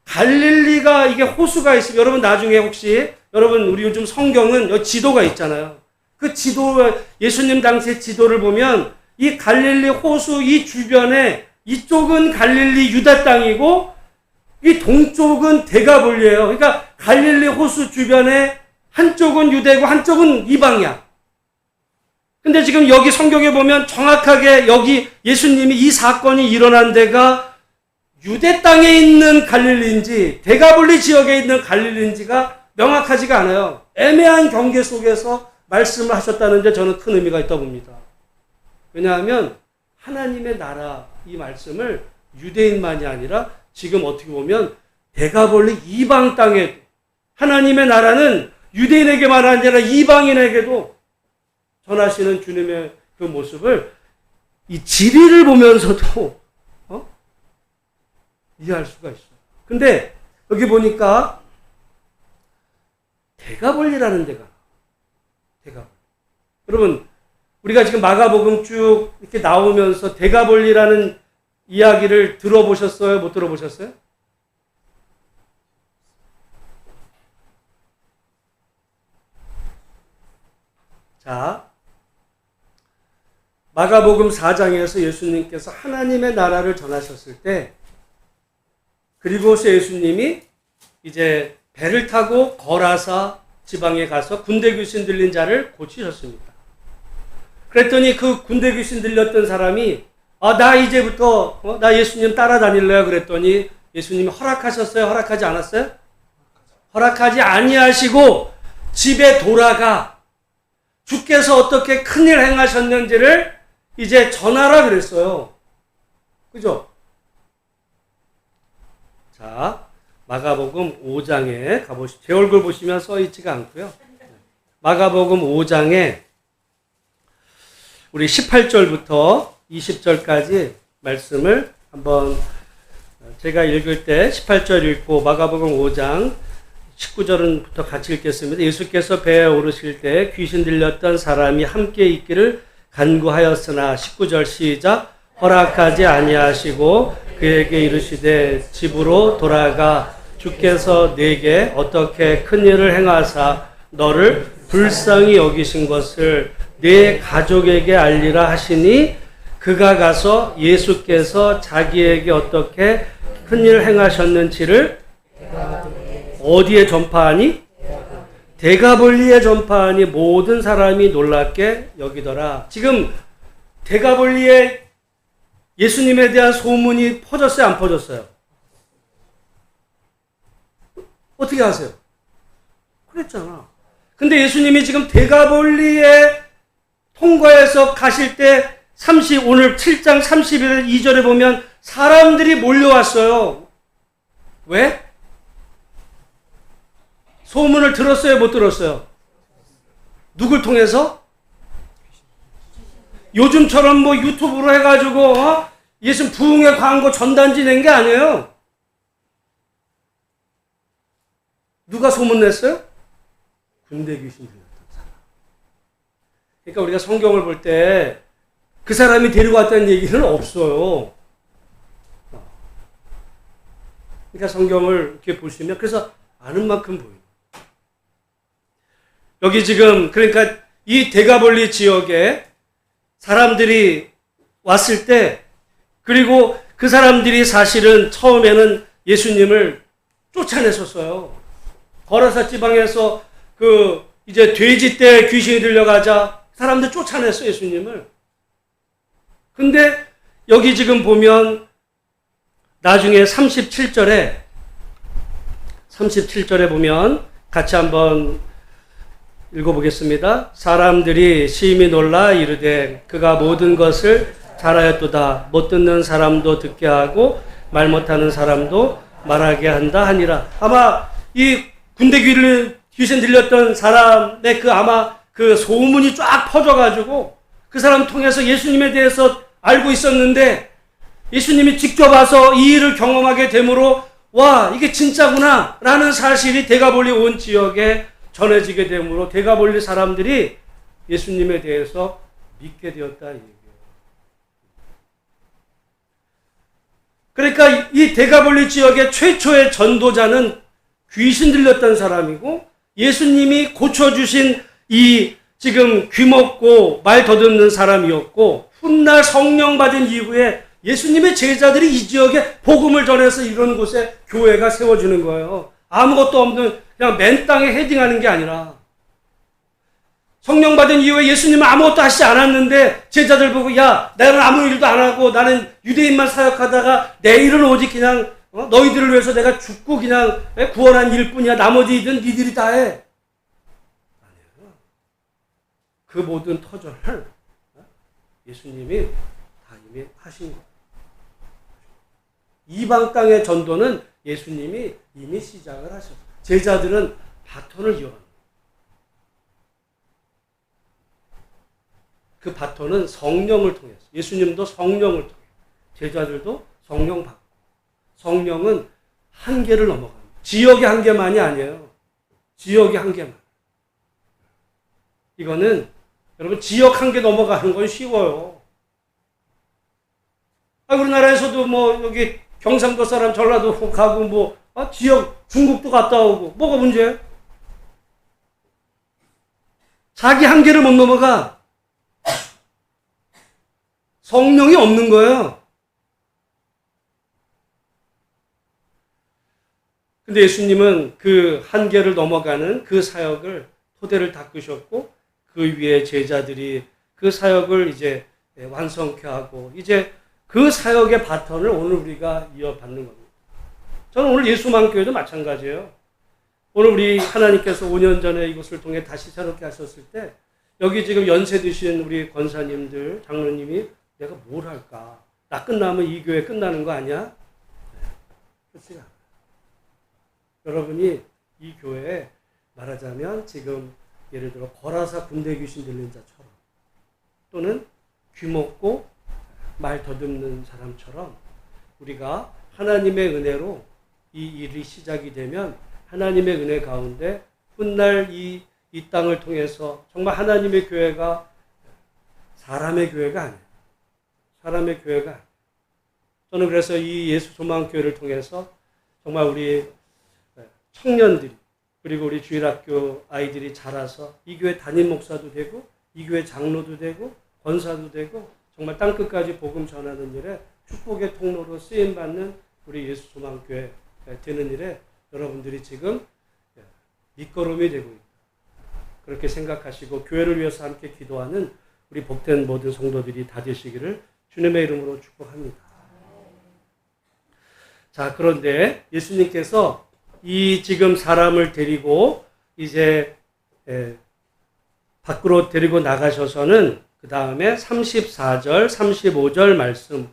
갈릴리가 이게 호수가 있으면 여러분 나중에 혹시 여러분 우리 요즘 성경은 여기 지도가 있잖아요. 그 지도 예수님 당시의 지도를 보면 이 갈릴리 호수 이 주변에 이쪽은 갈릴리 유다 땅이고 이 동쪽은 데가볼리예요. 그러니까 갈릴리 호수 주변에 한쪽은 유대고 한쪽은 이방이야. 근데 지금 여기 성경에 보면 정확하게 여기 예수님이 이 사건이 일어난 데가 유대 땅에 있는 갈릴리인지 데가볼리 지역에 있는 갈릴리인지가 명확하지가 않아요. 애매한 경계 속에서 말씀을 하셨다는데 저는 큰 의미가 있다고 봅니다. 왜냐하면 하나님의 나라 이 말씀을 유대인만이 아니라 지금 어떻게 보면 데가볼리 이방 땅에 하나님의 나라는 유대인에게만 아니라 이방인에게도 전하시는 주님의 그 모습을 이 지리를 보면서도 이해할 수가 있어요. 근데 여기 보니까 데가볼리라는 데가 데가볼리. 여러분 우리가 지금 마가복음 쭉 이렇게 나오면서 데가볼리라는 이야기를 들어보셨어요? 못 들어보셨어요? 자, 마가복음 4장에서 예수님께서 하나님의 나라를 전하셨을 때 그리고서 예수님이 이제 배를 타고 거라사 지방에 가서 군대 귀신 들린 자를 고치셨습니다. 그랬더니 그 군대 귀신 들렸던 사람이 나 이제부터 나 예수님 따라다닐래요. 그랬더니 예수님이 허락하셨어요? 허락하지 않았어요? 허락하지 아니하시고 집에 돌아가 주께서 어떻게 큰일 행하셨는지를 이제 전하라 그랬어요. 그죠? 자, 마가복음 5장에 가보시죠. 제 얼굴 보시면 써있지가 않고요. 마가복음 5장에 우리 18절부터 20절까지 말씀을 한번 제가 읽을 때 18절 읽고 마가복음 5장 19절부터 같이 읽겠습니다. 예수께서 배에 오르실 때 귀신 들렸던 사람이 함께 있기를 간구하였으나 19절 시작 허락하지 아니하시고 그에게 이르시되 집으로 돌아가 주께서 네게 어떻게 큰 일을 행하사 너를 불쌍히 여기신 것을 네 가족에게 알리라 하시니 그가 가서 예수께서 자기에게 어떻게 큰 일을 행하셨는지를 어디에 전파하니? 데가볼리에 전파하니 모든 사람이 놀랍게 여기더라. 지금 데가볼리에 예수님에 대한 소문이 퍼졌어요? 안 퍼졌어요? 어떻게 아세요? 그랬잖아. 근데 예수님이 지금 데가볼리에 통과해서 가실 때 오늘 7장 32절에 보면 사람들이 몰려왔어요. 왜? 소문을 들었어요? 못 들었어요? 누굴 통해서? 요즘처럼 뭐 유튜브로 해가지고 예수님 부흥회 광고 전단지 낸 게 아니에요. 누가 소문 냈어요? 군대 귀신 들렸던 사람. 그러니까 우리가 성경을 볼 때 그 사람이 데리고 왔다는 얘기는 없어요. 그러니까 성경을 이렇게 보시면 그래서 아는 만큼 보여요. 여기 지금 그러니까 이 데가볼리 지역에 사람들이 왔을 때 그리고 그 사람들이 사실은 처음에는 예수님을 쫓아냈었어요. 거라사 지방에서 이제 돼지떼 귀신이 들려가자 사람들 쫓아냈어 예수님을. 근데 여기 지금 보면 나중에 37절에 보면 같이 한번 읽어보겠습니다. 사람들이 심히 놀라 이르되 그가 모든 것을 잘하였도다. 못 듣는 사람도 듣게 하고 말 못하는 사람도 말하게 한다 하니라. 아마 이 군대 귀신 들렸던 사람의 아마 그 소문이 쫙 퍼져가지고 그 사람 통해서 예수님에 대해서 알고 있었는데 예수님이 직접 와서 이 일을 경험하게 되므로 와 이게 진짜구나 라는 사실이 데가볼리 온 지역에 전해지게 되므로 데가볼리 사람들이 예수님에 대해서 믿게 되었다 이 얘기예요. 그러니까 이 데가볼리 지역의 최초의 전도자는 귀신 들렸던 사람이고 예수님이 고쳐주신 이 지금 귀먹고 말 더듬는 사람이었고 훗날 성령 받은 이후에 예수님의 제자들이 이 지역에 복음을 전해서 이런 곳에 교회가 세워지는 거예요. 아무것도 없는 그냥 맨 땅에 헤딩하는 게 아니라 성령 받은 이후에 예수님은 아무것도 하시지 않았는데 제자들 보고 야 나는 아무 일도 안 하고 나는 유대인만 사역하다가 내 일은 오직 그냥 너희들을 위해서 내가 죽고 그냥 구원한 일뿐이야. 나머지 일은 니들이 다 해. 그 모든 터전을 예수님이 다 이미 하신 거예요. 이방 땅의 전도는 예수님이 이미 시작을 하셨어요. 제자들은 바톤을 이어갑니다. 그 바톤은 성령을 통해서, 예수님도 성령을 통해, 제자들도 성령 받고, 성령은 한계를 넘어갑니다. 지역의 한계만이 아니에요. 지역의 한계만. 이거는 여러분 지역 한계 넘어가는 건 쉬워요. 우리나라에서도 뭐 여기 경상도 사람 전라도 가고 뭐 지역 중국도 갔다 오고 뭐가 문제예요? 자기 한계를 못 넘어가. 성령이 없는 거예요. 근데 예수님은 그 한계를 넘어가는 그 사역을 토대를 닦으셨고 그 위에 제자들이 그 사역을 이제 완성케 하고 이제 그 사역의 바톤을 오늘 우리가 이어받는 겁니다. 저는 오늘 예수만교회도 마찬가지예요. 오늘 우리 하나님께서 5년 전에 이것을 통해 다시 새롭게 하셨을 때 여기 지금 연세 드신 우리 권사님들, 장로님이 내가 뭘 할까? 나 끝나면 이 교회 끝나는 거 아니야? 그렇지 않아요. 여러분이 이 교회에 말하자면 지금 예를 들어 거라사 군대 귀신 들린 자처럼 또는 귀먹고 말 더듬는 사람처럼 우리가 하나님의 은혜로 이 일이 시작이 되면 하나님의 은혜 가운데 훗날 이 땅을 통해서 정말 하나님의 교회가 사람의 교회가 아니에요. 사람의 교회가 아니에요. 저는 그래서 이 예수 소망교회를 통해서 정말 우리 청년들이 그리고 우리 주일학교 아이들이 자라서 이 교회 담임 목사도 되고 이 교회 장로도 되고 권사도 되고 정말 땅끝까지 복음 전하는 일에 축복의 통로로 쓰임받는 우리 예수 소망교회 되는 일에 여러분들이 지금 밑거름이 되고 있다. 그렇게 생각하시고 교회를 위해서 함께 기도하는 우리 복된 모든 성도들이 다 되시기를 주님의 이름으로 축복합니다. 자, 그런데 예수님께서 이 지금 사람을 데리고 이제 밖으로 데리고 나가셔서는 그 다음에 34절, 35절 말씀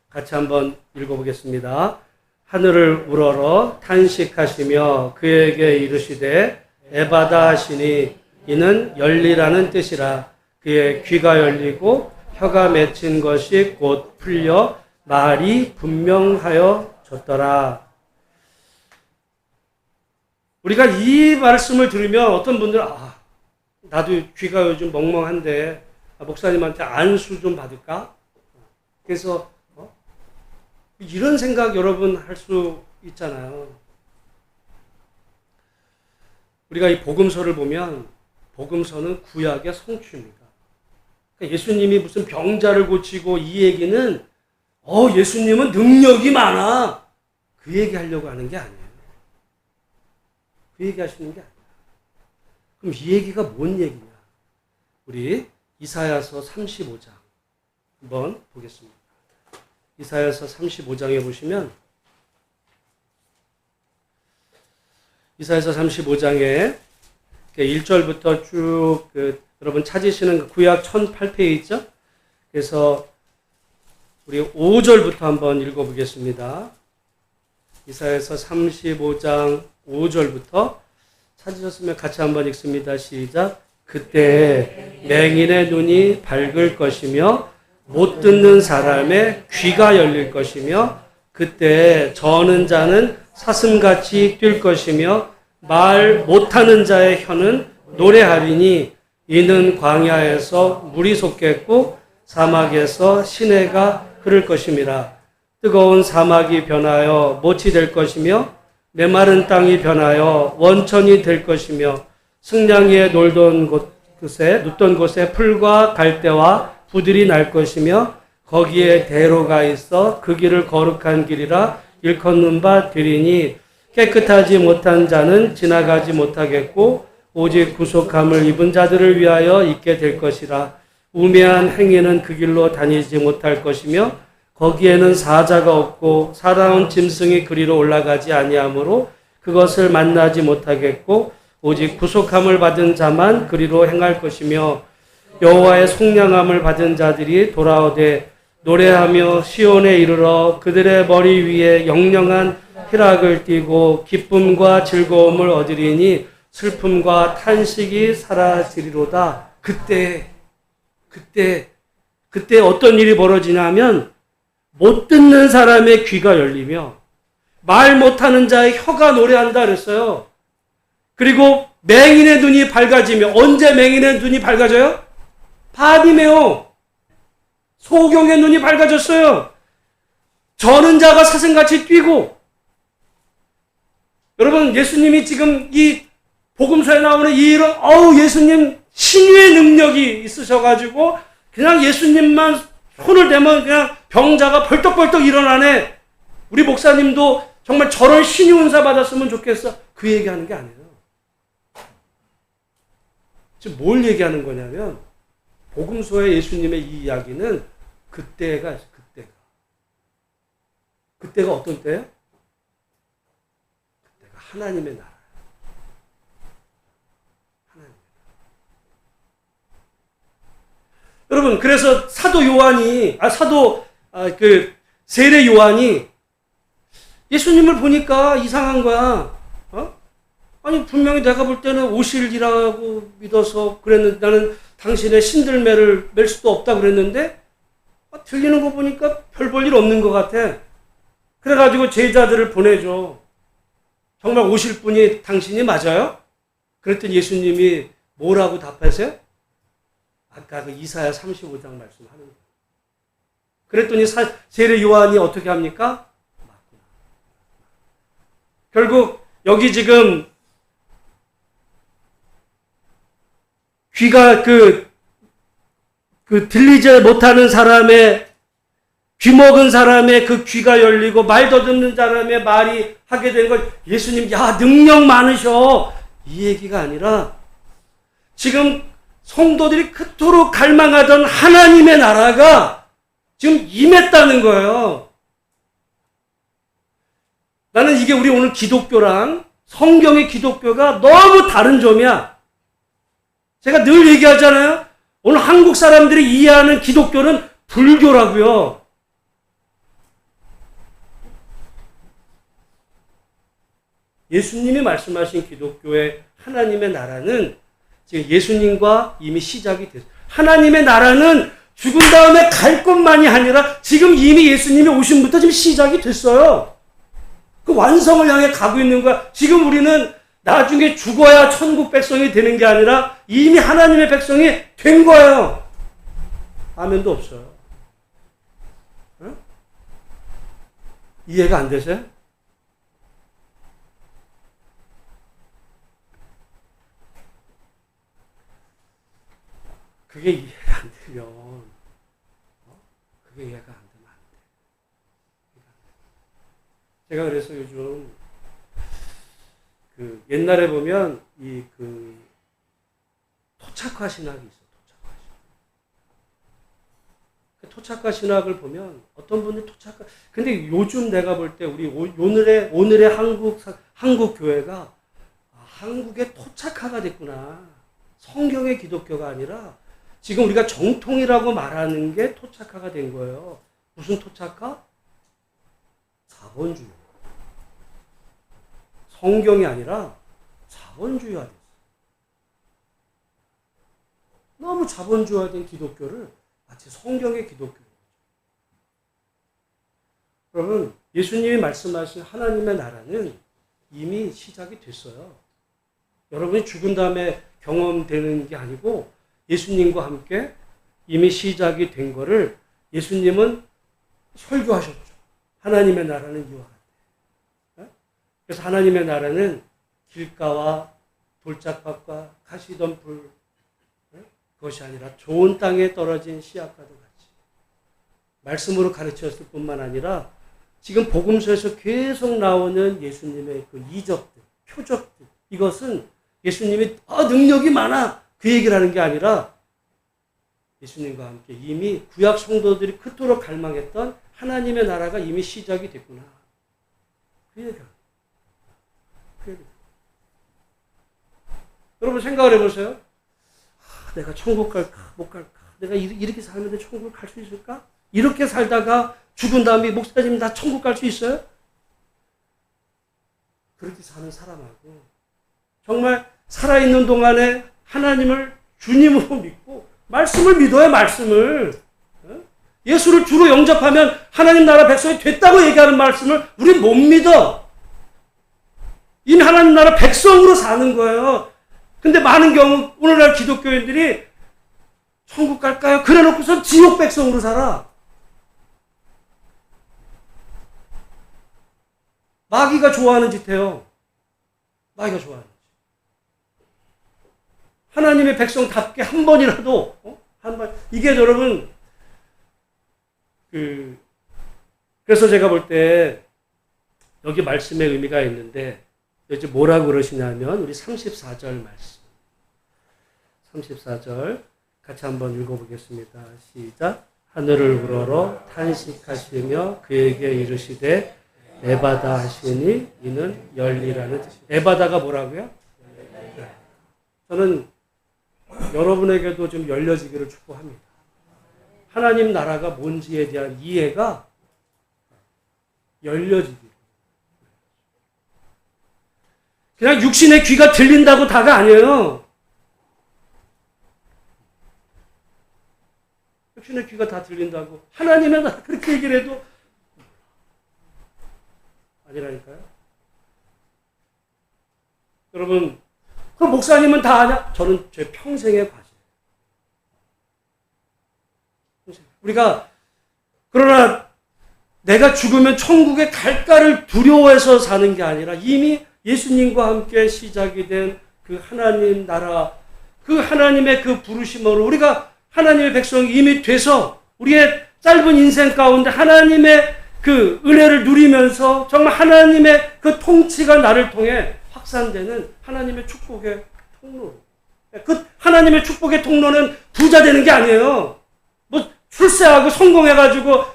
같이 한번 읽어보겠습니다. 하늘을 우러러 탄식하시며 그에게 이르시되 에바다 하시니 이는 열리라는 뜻이라. 그의 귀가 열리고 혀가 맺힌 것이 곧 풀려 말이 분명하여 졌더라. 우리가 이 말씀을 들으면 어떤 분들은 나도 귀가 요즘 멍멍한데 목사님한테 안수 좀 받을까? 그래서 이런 생각 여러분 할 수 있잖아요. 우리가 이 복음서를 보면 복음서는 구약의 성취입니다. 그러니까 예수님이 무슨 병자를 고치고 이 얘기는 예수님은 능력이 많아. 그 얘기 하려고 하는 게 아니에요. 그 얘기 하시는 게 아니에요. 그럼 이 얘기가 뭔 얘기냐? 우리 이사야서 35장 한번 보겠습니다. 이사야서 35장에 보시면 이사야서 35장에 1절부터 쭉 여러분 찾으시는 구약 1008페이지죠? 그래서 우리 5절부터 한번 읽어보겠습니다. 이사야서 35장 5절부터 찾으셨으면 같이 한번 읽습니다. 시작. 그때 맹인의 눈이 밝을 것이며 못 듣는 사람의 귀가 열릴 것이며 그때 저는 자는 사슴같이 뛸 것이며 말 못하는 자의 혀는 노래하리니 이는 광야에서 물이 솟겠고 사막에서 시내가 흐를 것임이라. 뜨거운 사막이 변하여 못이 될 것이며 메마른 땅이 변하여 원천이 될 것이며 승냥이에 놀던 곳 눕던 곳에 풀과 갈대와 부들이 날 것이며 거기에 대로가 있어 그 길을 거룩한 길이라 일컫는 바 되리니 깨끗하지 못한 자는 지나가지 못하겠고 오직 구속함을 입은 자들을 위하여 있게 될 것이라. 우매한 행위는 그 길로 다니지 못할 것이며 거기에는 사자가 없고 사나운 짐승이 그리로 올라가지 아니하므로 그것을 만나지 못하겠고 오직 구속함을 받은 자만 그리로 행할 것이며 여호와의 속량함을 받은 자들이 돌아오되 노래하며 시온에 이르러 그들의 머리 위에 영영한 희락을 띠고 기쁨과 즐거움을 얻으리니 슬픔과 탄식이 사라지리로다. 그때 어떤 일이 벌어지냐면 못 듣는 사람의 귀가 열리며 말 못하는 자의 혀가 노래한다 그랬어요. 그리고 맹인의 눈이 밝아지며, 언제 맹인의 눈이 밝아져요? 바디메오 소경의 눈이 밝아졌어요. 저는 자가 사슴같이 뛰고. 여러분, 예수님이 지금 이 복음서에 나오는 이 일은 예수님 신유의 능력이 있으셔가지고 그냥 예수님만 손을 대면 그냥 병자가 벌떡벌떡 일어나네. 우리 목사님도 정말 저런 신유 은사 받았으면 좋겠어. 그 얘기하는 게 아니에요. 지금 뭘 얘기하는 거냐면 복음서의 예수님의 이 이야기는 그때가 어떤 때예요? 그때가 하나님의 나라. 여러분, 그래서 세례 요한이 예수님을 보니까 이상한 거야. 아니, 분명히 내가 볼 때는 오실이라고 믿어서 그랬는데, 나는 당신의 신들매를 맬 수도 없다 그랬는데, 들리는 거 보니까 별 볼 일 없는 것 같아. 그래가지고 제자들을 보내줘. 정말 오실 분이 당신이 맞아요? 그랬더니 예수님이 뭐라고 답하세요? 아까 그 이사야 35장 말씀하는 거예요. 그랬더니 세례 요한이 어떻게 합니까? 맞구나. 결국 여기 지금 귀가 들리지 못하는 사람의, 귀 먹은 사람의 그 귀가 열리고 말도 듣는 사람의 말이 하게 된 건 예수님, 능력 많으셔. 이 얘기가 아니라 지금 성도들이 그토록 갈망하던 하나님의 나라가 지금 임했다는 거예요. 나는 이게 우리 오늘 기독교랑 성경의 기독교가 너무 다른 점이야. 제가 늘 얘기하잖아요. 오늘 한국 사람들이 이해하는 기독교는 불교라고요. 예수님이 말씀하신 기독교의 하나님의 나라는 지금 예수님과 이미 시작이 됐어요. 하나님의 나라는 죽은 다음에 갈 것만이 아니라 지금 이미 예수님이 오심부터 지금 시작이 됐어요. 그 완성을 향해 가고 있는 거야. 지금 우리는 나중에 죽어야 천국 백성이 되는 게 아니라 이미 하나님의 백성이 된 거예요. 아멘도 없어요. 응? 이해가 안 되세요? 그게 이해가 안 되면, 그게 이해가 안 되면 안 돼. 제가 그래서 요즘, 옛날에 보면, 토착화 신학이 있어, 토착화 신학을 보면, 어떤 분이 근데 요즘 내가 볼 때, 오늘의 한국 교회가, 한국의 토착화가 됐구나. 성경의 기독교가 아니라, 지금 우리가 정통이라고 말하는 게 토착화가 된 거예요. 무슨 토착화? 자본주의. 성경이 아니라 자본주의화 됐어요. 너무 자본주의화된 기독교를 마치 성경의 기독교로. 여러분, 예수님이 말씀하신 하나님의 나라는 이미 시작이 됐어요. 여러분이 죽은 다음에 경험되는 게 아니고 예수님과 함께 이미 시작이 된 거를 예수님은 설교하셨죠. 하나님의 나라는 이와 같다. 그래서 하나님의 나라는 길가와 돌짝밭과 가시덤불, 그것이 아니라 좋은 땅에 떨어진 씨앗과도 같이 말씀으로 가르쳤을 뿐만 아니라 지금 복음서에서 계속 나오는 예수님의 그 이적들, 표적들, 이것은 예수님이 능력이 많아 그 얘기를 하는 게 아니라 예수님과 함께 이미 구약 성도들이 그토록 갈망했던 하나님의 나라가 이미 시작이 됐구나. 그 얘기가. 그 얘기. 여러분 생각을 해보세요. 내가 천국 갈까 못 갈까? 내가 이렇게 살면 내 천국을 갈 수 있을까? 이렇게 살다가 죽은 다음에 목사님 나 천국 갈 수 있어요? 그렇게 사는 사람하고 정말 살아있는 동안에 하나님을 주님으로 믿고 말씀을 믿어야 말씀을 예수를 주로 영접하면 하나님 나라 백성이 됐다고 얘기하는 말씀을 우린 못 믿어. 이미 하나님 나라 백성으로 사는 거예요. 근데 많은 경우 오늘날 기독교인들이 천국 갈까요? 그래 놓고서 지옥 백성으로 살아. 마귀가 좋아하는 짓 해요. 마귀가 좋아하는 짓. 하나님의 백성답게 한 번이라도 한 번. 이게 여러분 그래서 제가 볼 때 여기 말씀의 의미가 있는데 이제 뭐라고 그러시냐면 우리 34절 말씀. 34절 같이 한번 읽어보겠습니다. 시작. 하늘을 우러러 탄식하시며 그에게 이르시되 에바다 하시니 이는 열리라는 뜻. 에바다가 뭐라고요? 저는 여러분에게도 좀 열려지기를 축복합니다. 하나님 나라가 뭔지에 대한 이해가 열려지기를. 그냥 육신의 귀가 들린다고 다가 아니에요. 육신의 귀가 다 들린다고 하나님의 나라 그렇게 얘기를 해도 아니라니까요. 여러분, 그럼 목사님은 다 아냐? 저는 제 평생의 과제. 우리가 그러나 내가 죽으면 천국에 갈까를 두려워해서 사는 게 아니라 이미 예수님과 함께 시작이 된 그 하나님 나라, 그 하나님의 그 부르심으로 우리가 하나님의 백성이 이미 돼서 우리의 짧은 인생 가운데 하나님의 그 은혜를 누리면서 정말 하나님의 그 통치가 나를 통해 확산되는 하나님의 축복의 통로. 그 하나님의 축복의 통로는 부자 되는 게 아니에요. 뭐 출세하고 성공해가지고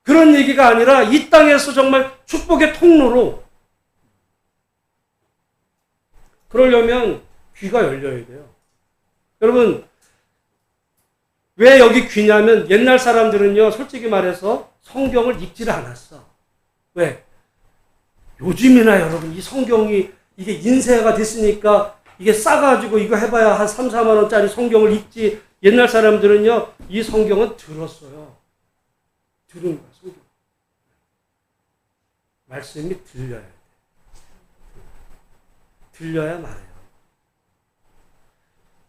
그런 얘기가 아니라 이 땅에서 정말 축복의 통로로 그러려면 귀가 열려야 돼요. 여러분 왜 여기 귀냐면 옛날 사람들은요 솔직히 말해서 성경을 읽지를 않았어. 왜? 요즘이나 여러분 이 성경이 이게 인쇄가 됐으니까 이게 싸가지고 이거 해봐야 한 3, 4만 원짜리 성경을 읽지. 옛날 사람들은요 이 성경은 들었어요. 들은 거야 성경. 말씀이 들려야 돼. 들려야 말해요.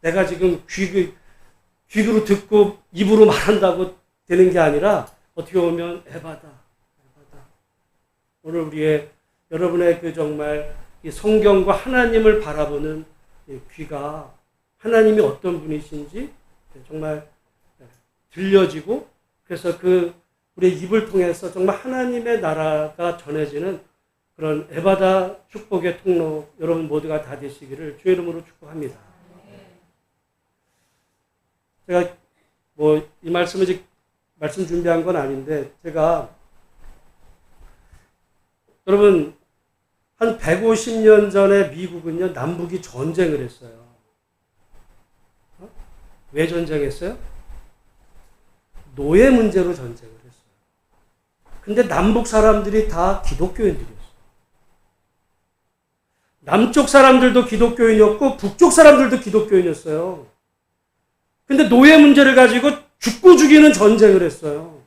내가 지금 귀로 듣고 입으로 말한다고 되는 게 아니라 어떻게 보면 에바다. 오늘 여러분의 그 정말 이 성경과 하나님을 바라보는 귀가 하나님이 어떤 분이신지 정말 들려지고 그래서 우리의 입을 통해서 정말 하나님의 나라가 전해지는 그런 에바다 축복의 통로 여러분 모두가 다 되시기를 주의 이름으로 축복합니다. 제가 이 말씀을 말씀 준비한 건 아닌데 제가 여러분 한 150년 전에 미국은요 남북이 전쟁을 했어요. 왜 전쟁했어요? 노예 문제로 전쟁을 했어요. 근데 남북 사람들이 다 기독교인들이었어요. 남쪽 사람들도 기독교인이었고 북쪽 사람들도 기독교인이었어요. 근데 노예 문제를 가지고 죽고 죽이는 전쟁을 했어요.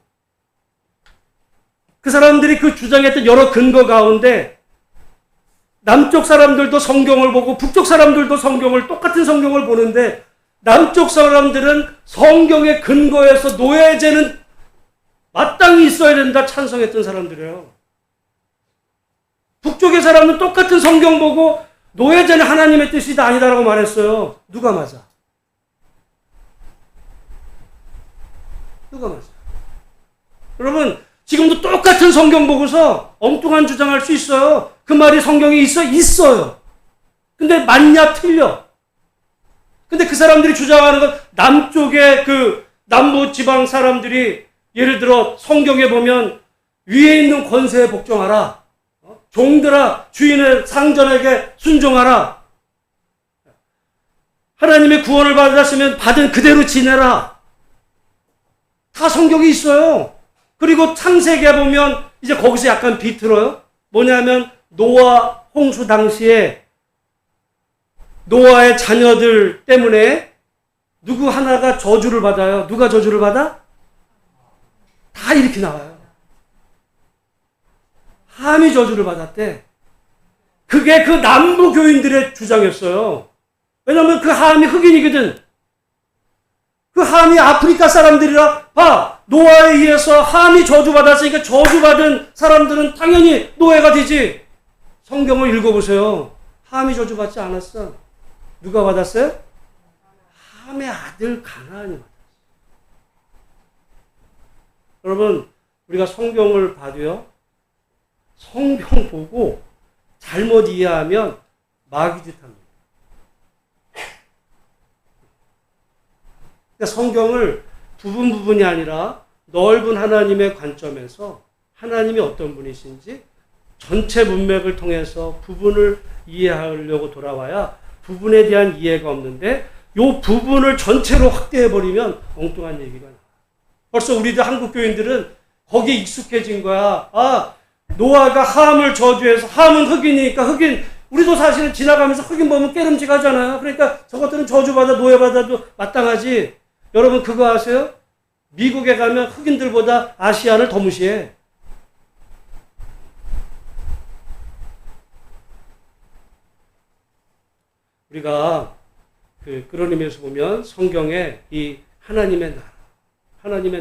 그 사람들이 그 주장했던 여러 근거 가운데 남쪽 사람들도 성경을 보고 북쪽 사람들도 똑같은 성경을 보는데 남쪽 사람들은 성경의 근거에서 노예제는 마땅히 있어야 된다 찬성했던 사람들이에요. 북쪽의 사람은 똑같은 성경 보고 노예제는 하나님의 뜻이다 아니다라고 말했어요. 누가 맞아? 누가 맞아요? 여러분, 지금도 똑같은 성경 보고서 엉뚱한 주장할 수 있어요. 그 말이 성경에 있어요. 근데 맞냐 틀려. 근데 그 사람들이 주장하는 건 남쪽의 그 남부 지방 사람들이 예를 들어 성경에 보면 위에 있는 권세에 복종하라. 종들아 주인의 상전에게 순종하라. 하나님의 구원을 받았으면 받은 그대로 지내라. 다 성경에 있어요. 그리고 창세기에 보면 이제 거기서 약간 비틀어요. 뭐냐면 노아 홍수 당시에 노아의 자녀들 때문에 누구 하나가 저주를 받아요. 누가 저주를 받아? 다 이렇게 나와요. 함이 저주를 받았대. 그게 그 남부 교인들의 주장이었어요. 왜냐하면 그 함이 흑인이거든. 그 함이 아프리카 사람들이라 봐. 노아에 의해서 함이 저주받았으니까 저주받은 사람들은 당연히 노예가 되지. 성경을 읽어보세요. 함이 저주받지 않았어. 누가 받았어요? 함의 아들 가나안이 받았어요. 여러분, 우리가 성경을 봐도요. 성경 보고 잘못 이해하면 마귀짓합니다. 그러니까 성경을 부분이 아니라 넓은 하나님의 관점에서 하나님이 어떤 분이신지 전체 문맥을 통해서 부분을 이해하려고 돌아와야 부분에 대한 이해가 없는데 이 부분을 전체로 확대해버리면 엉뚱한 얘기가 나와요. 벌써 우리들 한국 교인들은 거기에 익숙해진 거야. 아, 노아가 함을 저주해서 함은 흑인이니까 흑인, 우리도 사실은 지나가면서 흑인 보면 깨름직 하잖아요. 그러니까 저것들은 저주받아 노예받아도 마땅하지. 여러분 그거 아세요? 미국에 가면 흑인들보다 아시안을 더 무시해. 우리가 그런 의미에서 보면 성경에 이 하나님의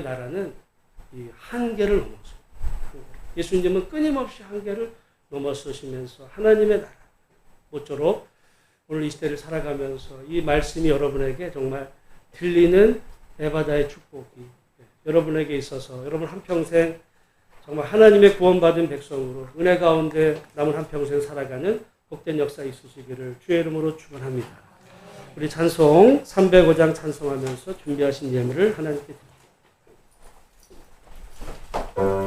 나라는 이 한계를 넘어서 예수님은 끊임없이 한계를 넘어서시면서 하나님의 나라 모쪼록 오늘 이 시대를 살아가면서 이 말씀이 여러분에게 정말 들리는 에바다의 축복이 여러분에게 있어서 여러분 한평생 정말 하나님의 구원받은 백성으로 은혜 가운데 남은 한평생 살아가는 복된 역사 있으시기를 주의 이름으로 축원합니다. 우리 찬송 305장 찬송하면서 준비하신 예물을 하나님께 드립니다.